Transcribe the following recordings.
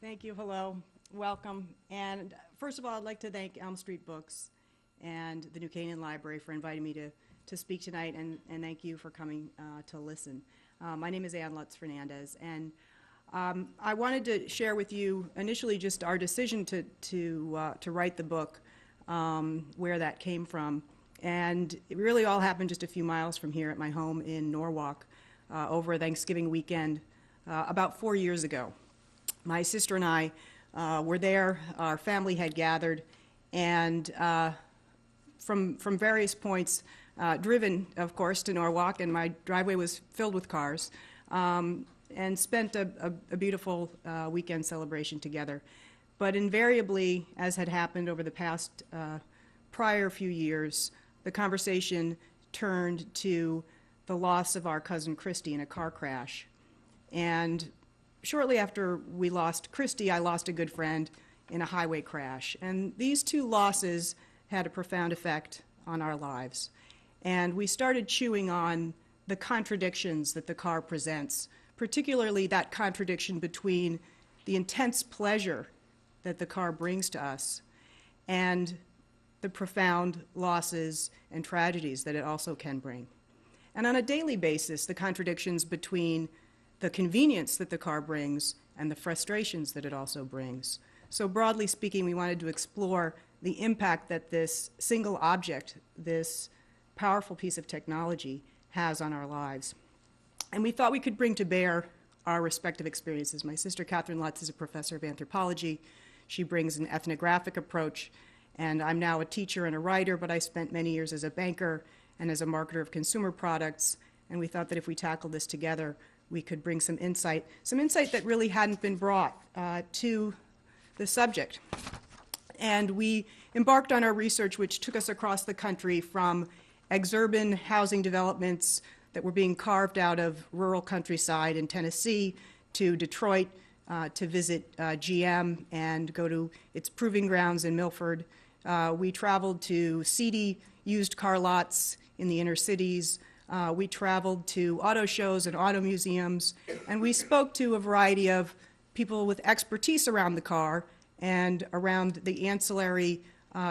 Thank you. Hello. Welcome. And first of all, I'd like to thank Elm Street Books and the New Canaan Library for inviting me to speak tonight, and thank you for coming to listen. My name is Anne Lutz Fernandez, and I wanted to share with you initially just our decision to write the book, where that came from. And it really all happened just a few miles from here at my home in Norwalk over a Thanksgiving weekend about 4 years ago. My sister and I were there. Our family had gathered, and from various points, driven, of course, to Norwalk, and my driveway was filled with cars, and spent a beautiful weekend celebration together. But invariably, as had happened over the past prior few years, the conversation turned to the loss of our cousin Christy in a car crash. And shortly after we lost Christy, I lost a good friend in a highway crash. And these two losses had a profound effect on our lives. And we started chewing on the contradictions that the car presents, particularly that contradiction between the intense pleasure that the car brings to us and the profound losses and tragedies that it also can bring. And on a daily basis, the contradictions between the convenience that the car brings and the frustrations that it also brings. So broadly speaking, we wanted to explore the impact that this single object, this powerful piece of technology, has on our lives. And we thought we could bring to bear our respective experiences. My sister Catherin Lutz is a professor of anthropology. She brings an ethnographic approach, and I'm now a teacher and a writer, but I spent many years as a banker and as a marketer of consumer products, and we thought that if we tackled this together, we could bring some insight that really hadn't been brought to the subject. And we embarked on our research, which took us across the country from exurban housing developments that were being carved out of rural countryside in Tennessee to Detroit to visit GM and go to its proving grounds in Milford. We traveled to seedy used car lots in the inner cities. We traveled to auto shows and auto museums, and we spoke to a variety of people with expertise around the car and around the ancillary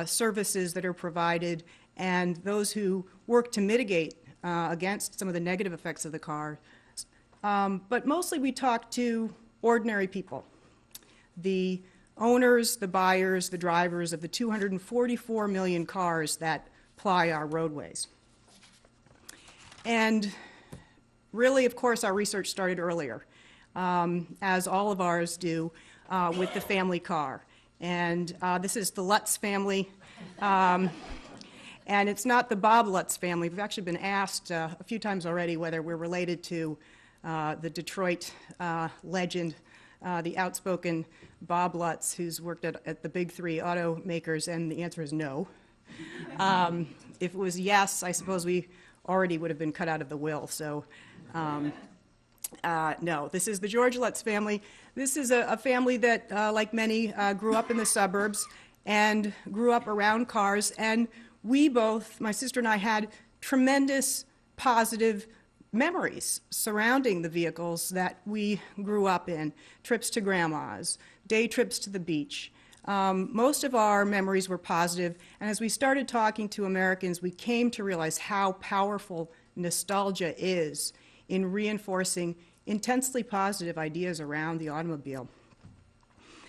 services that are provided and those who work to mitigate against some of the negative effects of the car. But mostly we talked to ordinary people, the owners, the buyers, the drivers of the 244 million cars that ply our roadways. And really, of course, our research started earlier, as all of ours do, with the family car. And this is the Lutz family. And it's not the Bob Lutz family. We've actually been asked a few times already whether we're related to the Detroit legend, the outspoken Bob Lutz, who's worked at the big three automakers, and the answer is no. If it was yes, I suppose we already would have been cut out of the will. So no, this is the George Lutz family. This is a family that, like many, grew up in the suburbs and grew up around cars. And we both, my sister and I, had tremendous positive memories surrounding the vehicles that we grew up in. Trips to grandma's, day trips to the beach. Most of our memories were positive, and as we started talking to Americans, we came to realize how powerful nostalgia is in reinforcing intensely positive ideas around the automobile.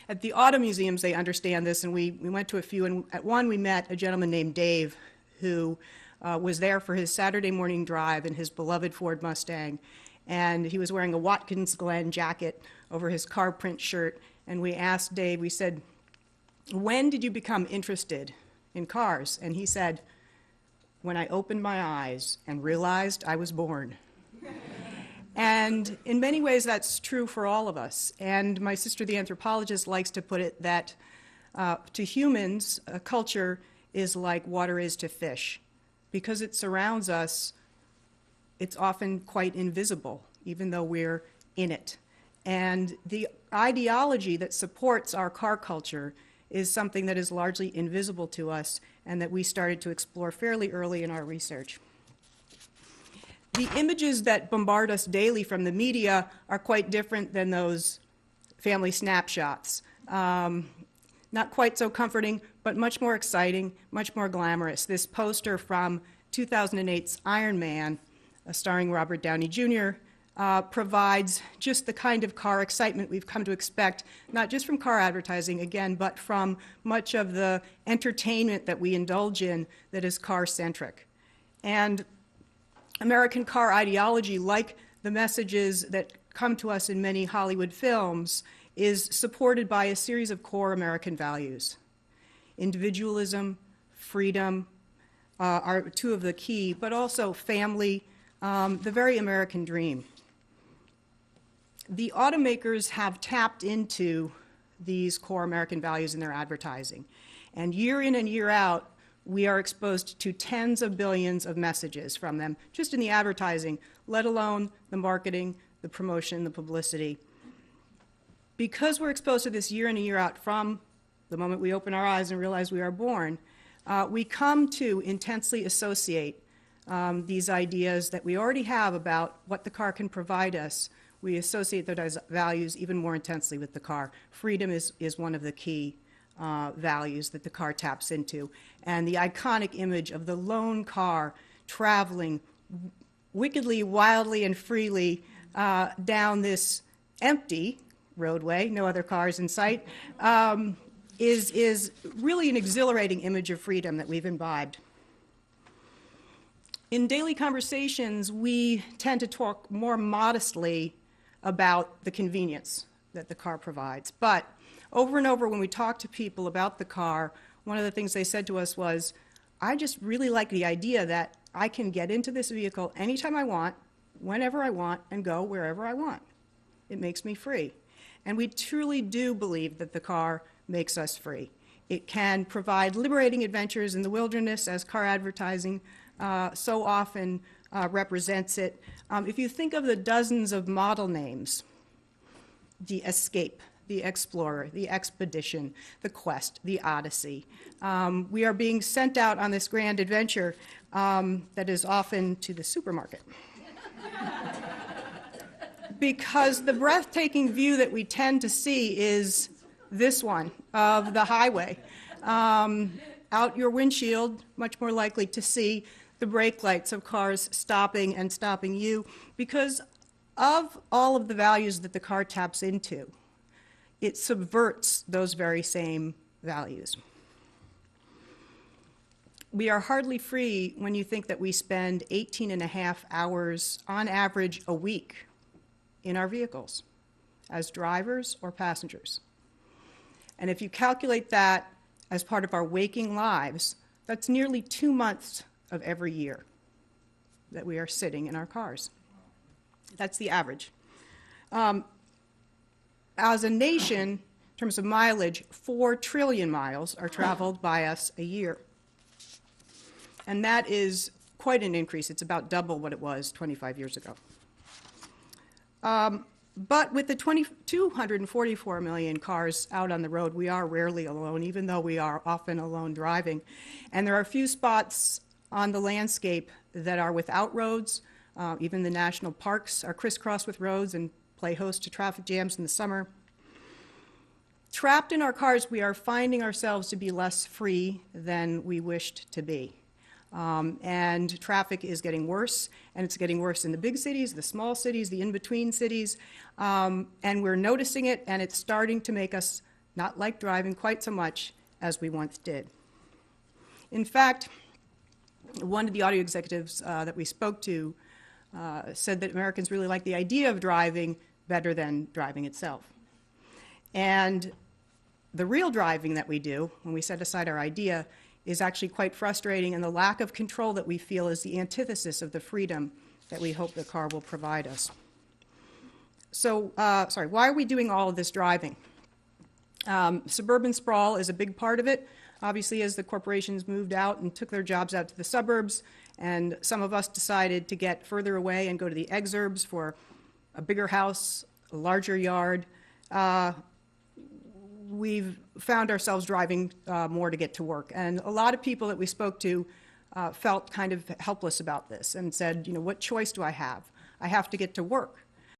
At the auto museums, they understand this, and we went to a few, and at one we met a gentleman named Dave who was there for his Saturday morning drive in his beloved Ford Mustang, and he was wearing a Watkins Glen jacket over his car print shirt, and we asked Dave, we said, "When did you become interested in cars?" And he said, "When I opened my eyes and realized I was born." And in many ways, that's true for all of us. And my sister, the anthropologist, likes to put it that to humans, a culture is like water is to fish. Because it surrounds us, it's often quite invisible, even though we're in it. And the ideology that supports our car culture is something that is largely invisible to us and that we started to explore fairly early in our research. The images that bombard us daily from the media are quite different than those family snapshots. Not quite so comforting, but much more exciting, much more glamorous. This poster from 2008's Iron Man, starring Robert Downey Jr., provides just the kind of car excitement we've come to expect, not just from car advertising, again, but from much of the entertainment that we indulge in that is car-centric. And American car ideology, like the messages that come to us in many Hollywood films, is supported by a series of core American values. Individualism, freedom are two of the key, but also family, the very American dream. The automakers have tapped into these core American values in their advertising. And year in and year out, we are exposed to tens of billions of messages from them, just in the advertising, let alone the marketing, the promotion, the publicity. Because we're exposed to this year in and year out from the moment we open our eyes and realize we are born, we come to intensely associate these ideas that we already have about what the car can provide us. We associate those values even more intensely with the car. Freedom is one of the key values that the car taps into. And the iconic image of the lone car traveling wickedly, wildly, and freely down this empty roadway, no other cars in sight, is really an exhilarating image of freedom that we've imbibed. In daily conversations, we tend to talk more modestly about the convenience that the car provides. But over and over when we talk to people about the car, one of the things they said to us was, I just really like the idea that I can get into this vehicle anytime I want, whenever I want, and go wherever I want. It makes me free. And we truly do believe that the car makes us free. It can provide liberating adventures in the wilderness, as car advertising so often represents it. If you think of the dozens of model names, the Escape, the Explorer, the Expedition, the Quest, the Odyssey, we are being sent out on this grand adventure that is often to the supermarket. Because the breathtaking view that we tend to see is this one of the highway. Out your windshield, much more likely to see the brake lights of cars stopping and stopping you because of all of the values that the car taps into. It subverts those very same values. We are hardly free when you think that we spend 18.5 hours on average a week in our vehicles as drivers or passengers. And if you calculate that as part of our waking lives, that's nearly 2 months of every year that we are sitting in our cars. That's the average. As a nation, in terms of mileage, 4 trillion miles are traveled by us a year. And that is quite an increase. It's about double what it was 25 years ago. But with the 244 million cars out on the road, we are rarely alone, even though we are often alone driving. And there are a few spots on the landscape that are without roads. Even the national parks are crisscrossed with roads and play host to traffic jams in the summer. Trapped in our cars, we are finding ourselves to be less free than we wished to be. And traffic is getting worse, and it's getting worse in the big cities, the small cities, the in-between cities, and we're noticing it, and it's starting to make us not like driving quite so much as we once did. In fact, one of the audio executives that we spoke to said that Americans really like the idea of driving better than driving itself. And the real driving that we do, when we set aside our idea, is actually quite frustrating, and the lack of control that we feel is the antithesis of the freedom that we hope the car will provide us. So, why are we doing all of this driving? Suburban sprawl is a big part of it. Obviously, as the corporations moved out and took their jobs out to the suburbs, and some of us decided to get further away and go to the exurbs for a bigger house, a larger yard, we've found ourselves driving more to get to work. And a lot of people that we spoke to felt kind of helpless about this and said, you know, what choice do I have? I have to get to work.